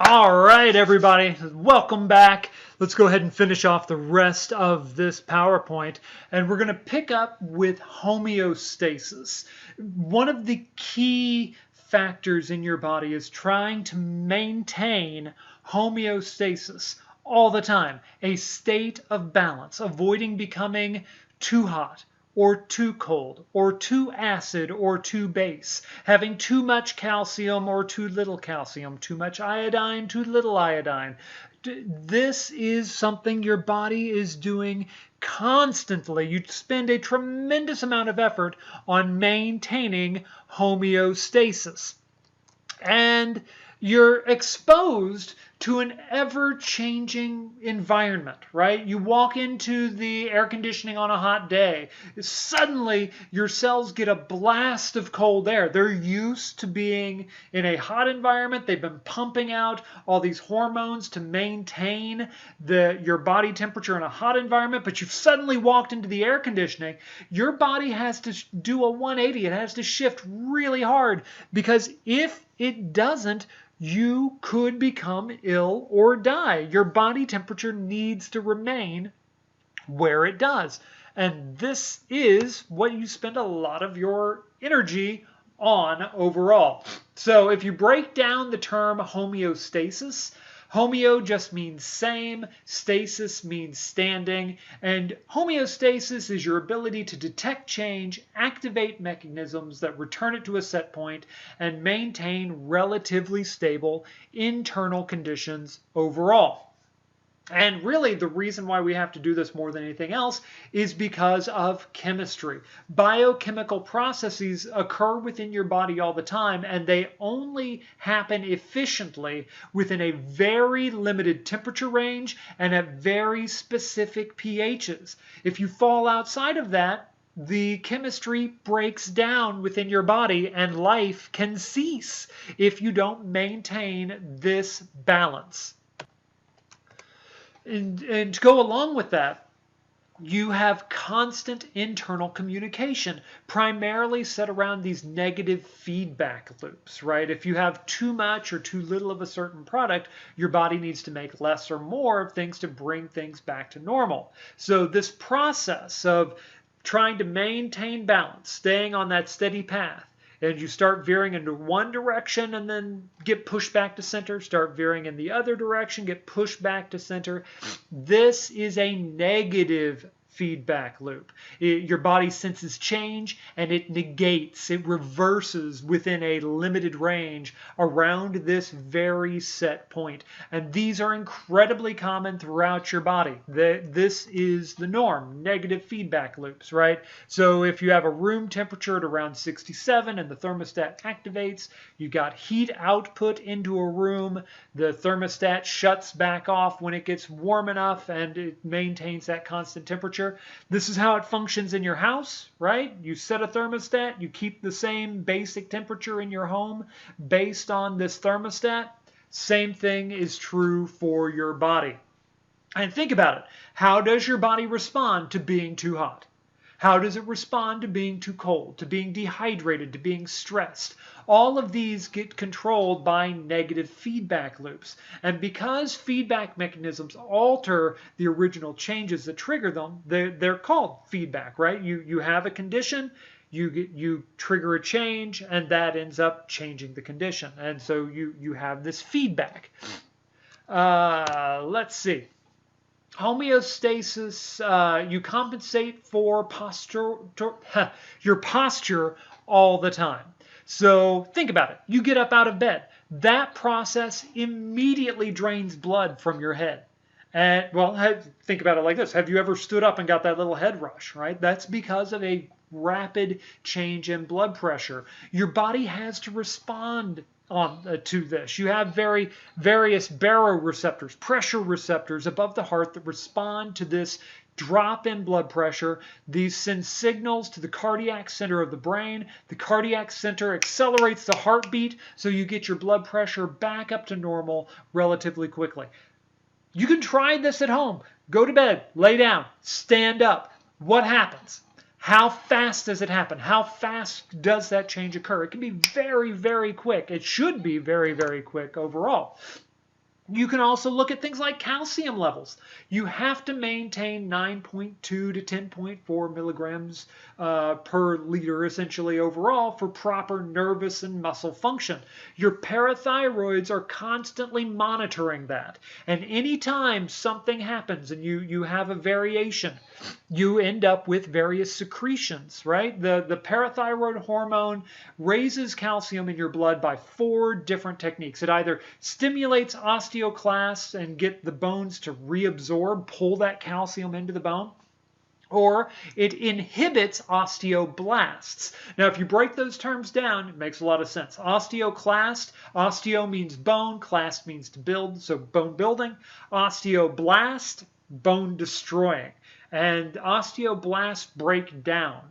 All right, everybody, welcome back. Let's go ahead and finish off the rest of this PowerPoint, and we're going to pick up with homeostasis. One of the key factors in your body is trying to maintain homeostasis all the time, a state of balance, avoiding becoming too hot or too cold, or too acid, or too base, having too much calcium or too little calcium, too much iodine, too little iodine. This is something your body is doing constantly. You spend a tremendous amount of effort on maintaining homeostasis. And you're exposed to an ever-changing environment, right? You walk into the air conditioning on a hot day. Suddenly, your cells get a blast of cold air. They're used to being in a hot environment. They've been pumping out all these hormones to maintain your body temperature in a hot environment, but you've suddenly walked into the air conditioning. Your body has to do a 180. It has to shift really hard, because if it doesn't, you could become ill or die. Your body temperature needs to remain where it does. And this is what you spend a lot of your energy on overall. So if you break down the term homeostasis, homeo just means same, stasis means standing, and homeostasis is your ability to detect change, activate mechanisms that return it to a set point, and maintain relatively stable internal conditions overall. And really, the reason why we have to do this more than anything else is because of chemistry. Biochemical processes occur within your body all the time, and they only happen efficiently within a very limited temperature range and at very specific pHs. If you fall outside of that, the chemistry breaks down within your body and life can cease if you don't maintain this balance. And to go along with that, you have constant internal communication, primarily set around these negative feedback loops, right? If you have too much or too little of a certain product, your body needs to make less or more of things to bring things back to normal. So this process of trying to maintain balance, staying on that steady path, and you start veering into one direction and then get pushed back to center, start veering in the other direction, get pushed back to center. This is a negative feedback loop. Your body senses change and it negates, it reverses within a limited range around this very set point. And these are incredibly common throughout your body. This is the norm, negative feedback loops, right? So if you have a room temperature at around 67 and the thermostat activates, you've got heat output into a room, the thermostat shuts back off when it gets warm enough and it maintains that constant temperature. This is how it functions in your house, right? You set a thermostat, you keep the same basic temperature in your home based on this thermostat. Same thing is true for your body. And think about it. How does your body respond to being too hot? How does it respond to being too cold, to being dehydrated, to being stressed? All of these get controlled by negative feedback loops. And because feedback mechanisms alter the original changes that trigger them, they're called feedback, right? You have a condition, you trigger a change, and that ends up changing the condition. And so you have this feedback. Let's see. Homeostasis, you compensate for your posture all the time. So think about it. You get up out of bed. That process immediately drains blood from your head. And well, think about it like this. Have you ever stood up and got that little head rush, right? That's because of a rapid change in blood pressure. Your body has to respond to this. You have various baroreceptors, pressure receptors above the heart that respond to this drop in blood pressure. These send signals to the cardiac center of the brain. The cardiac center accelerates the heartbeat so you get your blood pressure back up to normal relatively quickly. You can try this at home. Go to bed, lay down, stand up. What happens? How fast does it happen? How fast does that change occur? It can be very, very quick. It should be very, very quick overall. You can also look at things like calcium levels. You have to maintain 9.2 to 10.4 milligrams per liter essentially overall for proper nervous and muscle function. Your parathyroids are constantly monitoring that. And anytime something happens and you have a variation, you end up with various secretions, right? The parathyroid hormone raises calcium in your blood by 4 different techniques. It either stimulates osteoclasts and get the bones to reabsorb, pull that calcium into the bone, or it inhibits osteoblasts. Now, if you break those terms down, it makes a lot of sense. Osteoclast, osteo means bone, clast means to build, so bone building. Osteoblast, bone destroying. And osteoblasts break down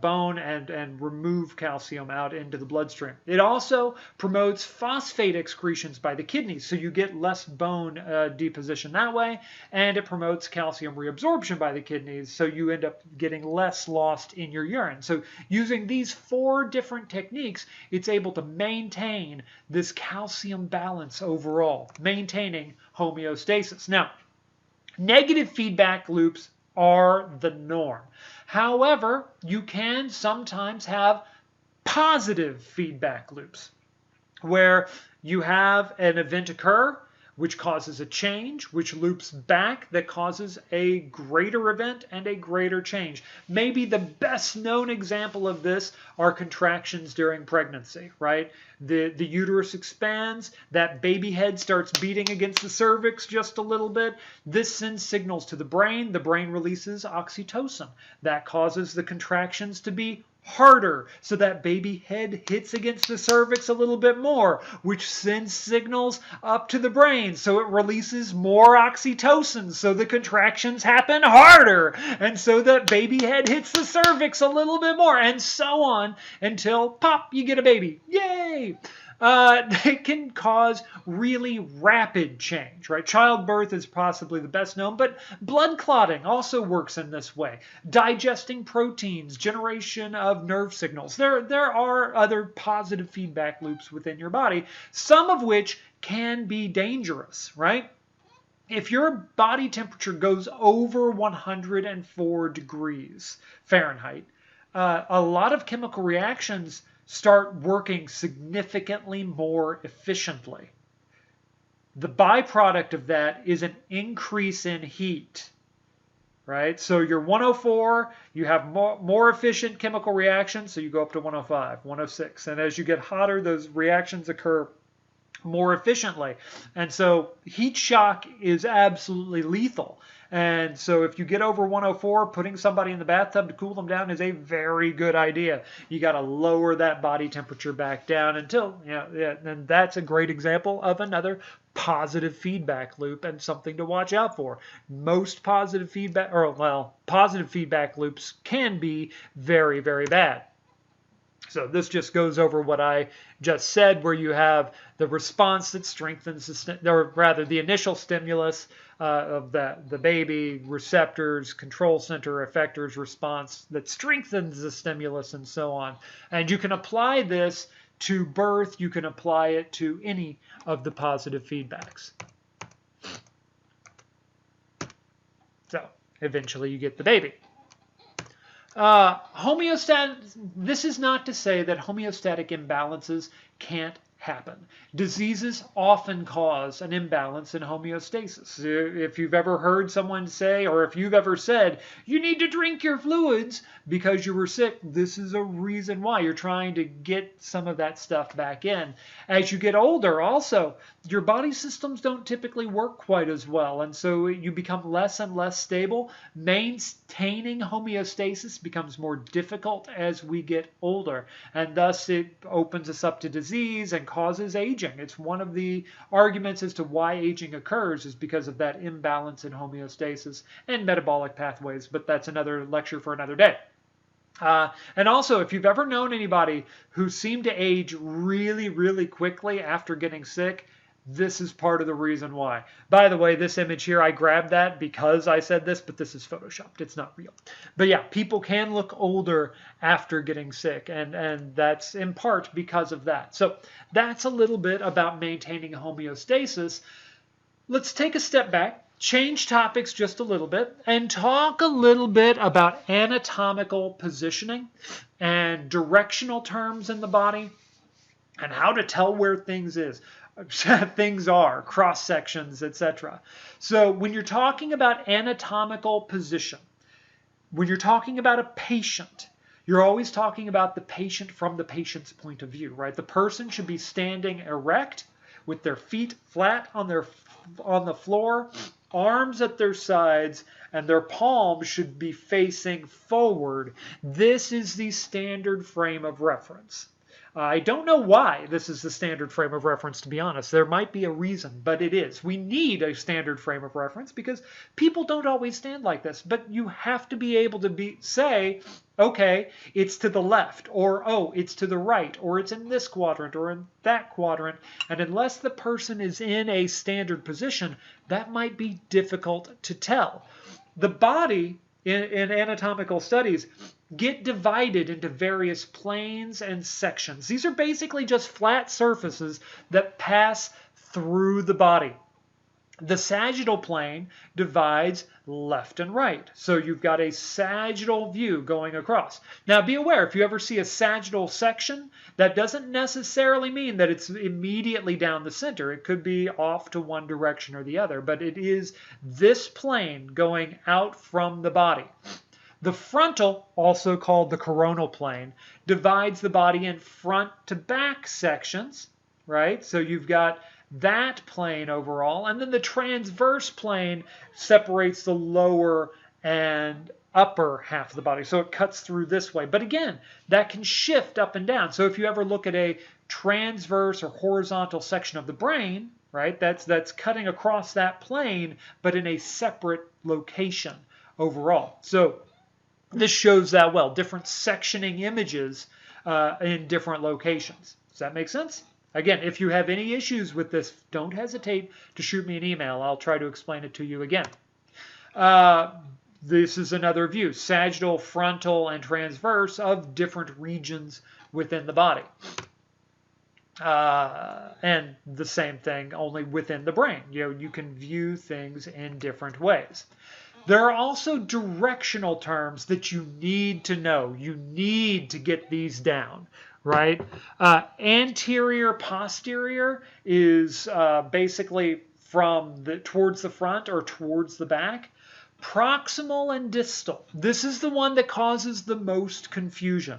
bone and remove calcium out into the bloodstream. It also promotes phosphate excretions by the kidneys, so you get less bone deposition that way, and it promotes calcium reabsorption by the kidneys, so you end up getting less lost in your urine. So using these 4 different techniques, it's able to maintain this calcium balance overall, maintaining homeostasis. Now, negative feedback loops are the norm. However, you can sometimes have positive feedback loops where you have an event occur which causes a change, which loops back, that causes a greater event and a greater change. Maybe the best known example of this are contractions during pregnancy, right? The uterus expands, that baby head starts beating against the cervix just a little bit. This sends signals to the brain releases oxytocin. That causes the contractions to be harder, so that baby head hits against the cervix a little bit more, which sends signals up to the brain, so it releases more oxytocin, so the contractions happen harder, and so that baby head hits the cervix a little bit more, and so on until pop, you get a baby. Yay! It can cause really rapid change, right? Childbirth is possibly the best known, but blood clotting also works in this way. Digesting proteins, generation of nerve signals. There are other positive feedback loops within your body, some of which can be dangerous, right? If your body temperature goes over 104 degrees Fahrenheit, a lot of chemical reactions start working significantly more efficiently. The byproduct of that is an increase in heat, right? So you're 104, you have more efficient chemical reactions, so you go up to 105, 106. And as you get hotter, those reactions occur more efficiently. And so heat shock is absolutely lethal. And so if you get over 104, putting somebody in the bathtub to cool them down is a very good idea. You got to lower that body temperature back down until, and that's a great example of another positive feedback loop and something to watch out for. Most positive feedback, positive feedback loops can be very, very bad. So this just goes over what I just said, where you have the response that strengthens, the initial stimulus of the baby, receptors, control center, effectors, response that strengthens the stimulus, and so on. And you can apply this to birth. You can apply it to any of the positive feedbacks. So eventually you get the baby. This is not to say that homeostatic imbalances can't happen. Diseases often cause an imbalance in homeostasis. If you've ever heard someone say, or if you've ever said, you need to drink your fluids because you were sick, this is a reason why. You're trying to get some of that stuff back in. As you get older, also, your body systems don't typically work quite as well, and so you become less and less stable. Maintaining homeostasis becomes more difficult as we get older, and thus it opens us up to disease and causes aging. It's one of the arguments as to why aging occurs is because of that imbalance in homeostasis and metabolic pathways, but that's another lecture for another day. And also, if you've ever known anybody who seemed to age really, really quickly after getting sick, This is part of the reason why. By the way, this image here, I grabbed that because I said this, but this is photoshopped. It's not real. But yeah, people can look older after getting sick, and that's in part because of that. So that's a little bit about maintaining homeostasis. Let's take a step back, change topics just a little bit, and talk a little bit about anatomical positioning and directional terms in the body and how to tell where things are, cross sections, etc. So when you're talking about anatomical position, when you're talking about a patient, you're always talking about the patient from the patient's point of view, right? The person should be standing erect with their feet flat on the floor, arms at their sides, and their palms should be facing forward. This is the standard frame of reference. I don't know why this is the standard frame of reference, to be honest. There might be a reason, but it is. We need a standard frame of reference because people don't always stand like this. But you have to be able to say, okay, it's to the left, or oh, it's to the right, or it's in this quadrant, or in that quadrant. And unless the person is in a standard position, that might be difficult to tell. The body, in anatomical studies, get divided into various planes and sections. These are basically just flat surfaces that pass through the body. The sagittal plane divides left and right. So you've got a sagittal view going across. Now be aware, if you ever see a sagittal section, that doesn't necessarily mean that it's immediately down the center. It could be off to one direction or the other, but it is this plane going out from the body. The frontal, also called the coronal plane, divides the body in front to back sections, right? So you've got that plane overall, and then the transverse plane separates the lower and upper half of the body. So it cuts through this way. But again, that can shift up and down. So if you ever look at a transverse or horizontal section of the brain, right, that's cutting across that plane, but in a separate location overall. So this shows that well, different sectioning images in different locations. Does that make sense? Again, if you have any issues with this, don't hesitate to shoot me an email. I'll try to explain it to you again. This is another view, sagittal, frontal, and transverse of different regions within the body. And the same thing, only within the brain. You can view things in different ways. There are also directional terms that you need to know. You need to get these down, right? Anterior, posterior is basically from towards the front or towards the back. Proximal and distal. This is the one that causes the most confusion.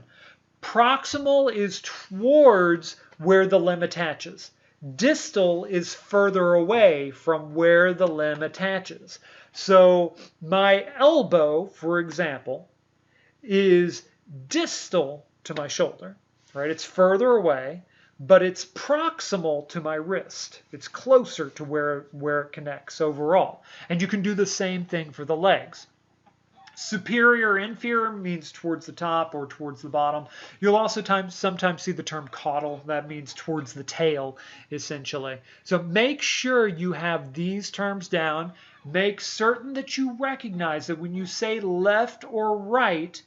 Proximal is towards where the limb attaches. Distal is further away from where the limb attaches. So my elbow, for example, is distal to my shoulder, right? It's further away, but it's proximal to my wrist. It's closer to where it connects overall. And you can do the same thing for the legs. Superior, inferior means towards the top or towards the bottom. You'll also sometimes see the term caudal. That means towards the tail, essentially. So make sure you have these terms down. Make certain that you recognize that when you say left or right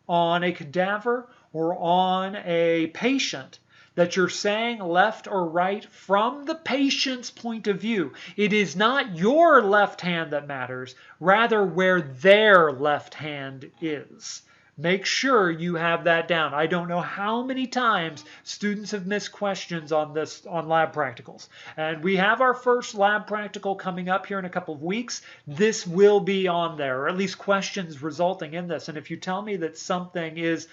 on a cadaver or on a patient, that you're saying left or right from the patient's point of view. It is not your left hand that matters, rather where their left hand is. Make sure you have that down. I don't know how many times students have missed questions on this on lab practicals. And we have our first lab practical coming up here in a couple of weeks. This will be on there, or at least questions resulting in this. And if you tell me that something is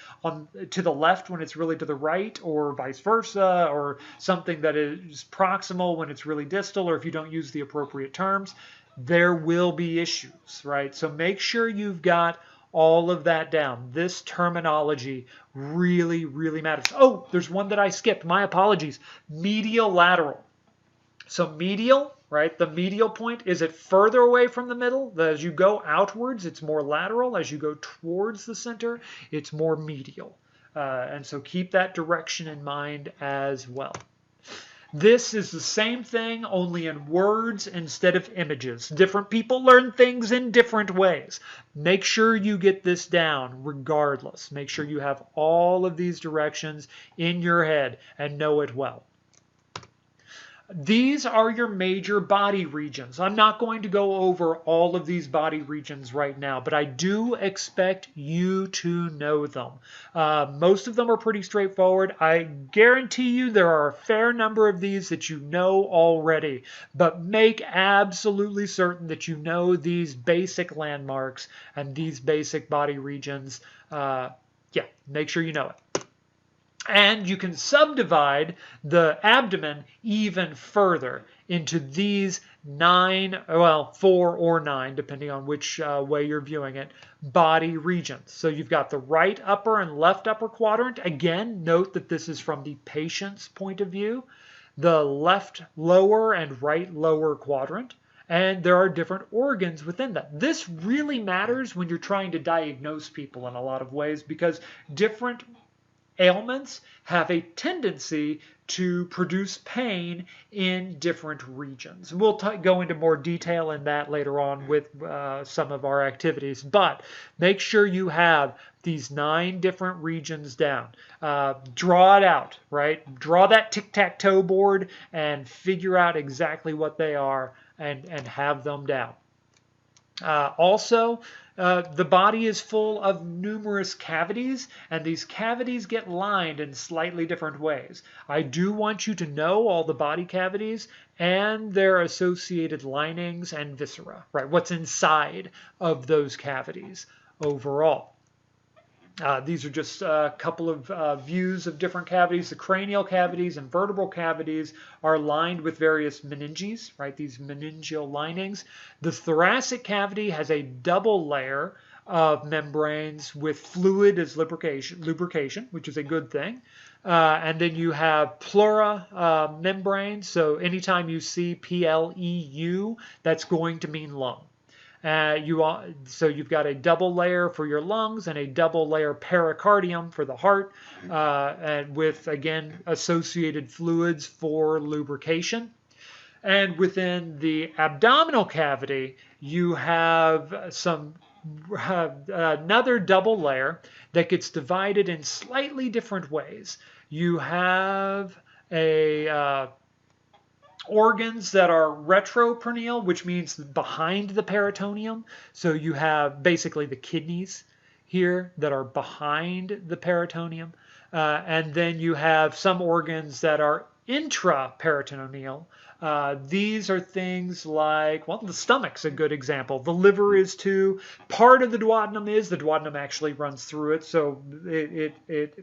to the left when it's really to the right, or vice versa, or something that is proximal when it's really distal, or if you don't use the appropriate terms, there will be issues, right? So make sure you've got all of that down. This terminology really, really matters. Oh, there's one that I skipped. My apologies. Medial lateral. So medial, right? The medial point, is it further away from the middle? As you go outwards, it's more lateral. As you go towards the center, it's more medial. And so keep that direction in mind as well. This is the same thing, only in words instead of images. Different people learn things in different ways. Make sure you get this down regardless. Make sure you have all of these directions in your head and know it well. These are your major body regions. I'm not going to go over all of these body regions right now, but I do expect you to know them. Most of them are pretty straightforward. I guarantee you there are a fair number of these that you know already, but make absolutely certain that you know these basic landmarks and these basic body regions. Yeah, make sure you know it. And you can subdivide the abdomen even further into these 4 or 9, depending on which way you're viewing it, body regions. So you've got the right upper and left upper quadrant. Again, note that this is from the patient's point of view. The left lower and right lower quadrant. And there are different organs within that. This really matters when you're trying to diagnose people in a lot of ways, because different ailments have a tendency to produce pain in different regions. We'll go into more detail in that later on with some of our activities, but make sure you have these 9 different regions down. Draw it out, right? Draw that tic-tac-toe board and figure out exactly what they are and have them down. The body is full of numerous cavities, and these cavities get lined in slightly different ways. I do want you to know all the body cavities and their associated linings and viscera, right? What's inside of those cavities overall. These are just a couple of views of different cavities. The cranial cavities and vertebral cavities are lined with various meninges, right? These meningeal linings. The thoracic cavity has a double layer of membranes with fluid as lubrication, which is a good thing. And then you have pleura membranes. So anytime you see PLEU, that's going to mean lung. So you've got a double layer for your lungs and a double layer pericardium for the heart, and with, again, associated fluids for lubrication. And within the abdominal cavity, you have another double layer that gets divided in slightly different ways. You have organs that are retroperitoneal, which means behind the peritoneum. So you have basically the kidneys here that are behind the peritoneum. And then you have some organs that are intraperitoneal. These are things like, well, the stomach's a good example. The liver is too. Part of the duodenum is. The duodenum actually runs through it, so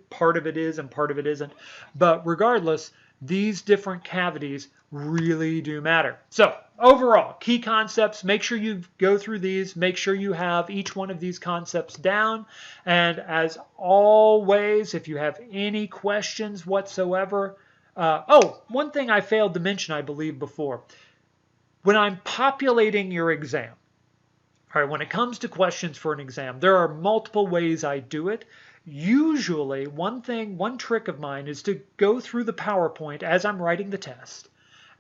part of it is and part of it isn't. But regardless, these different cavities really do matter. So overall, key concepts, make sure you go through these, make sure you have each one of these concepts down. And as always, if you have any questions whatsoever, one thing I failed to mention, I believe, before. When I'm populating your exam, all right, when it comes to questions for an exam, there are multiple ways I do it. Usually, one trick of mine is to go through the PowerPoint as I'm writing the test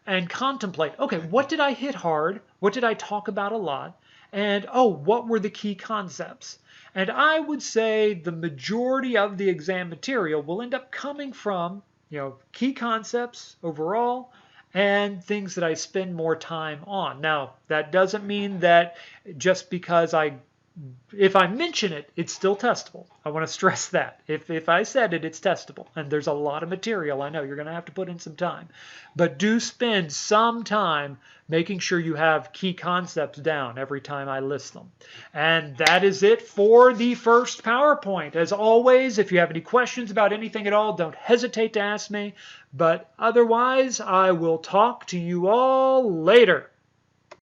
and contemplate, okay, what did I hit hard? What did I talk about a lot? And, what were the key concepts? And I would say the majority of the exam material will end up coming from, key concepts overall and things that I spend more time on. Now, that doesn't mean that just because if I mention it, it's still testable. I want to stress that. If I said it, it's testable. And there's a lot of material. I know you're going to have to put in some time. But do spend some time making sure you have key concepts down every time I list them. And that is it for the first PowerPoint. As always, if you have any questions about anything at all, don't hesitate to ask me. But otherwise, I will talk to you all later.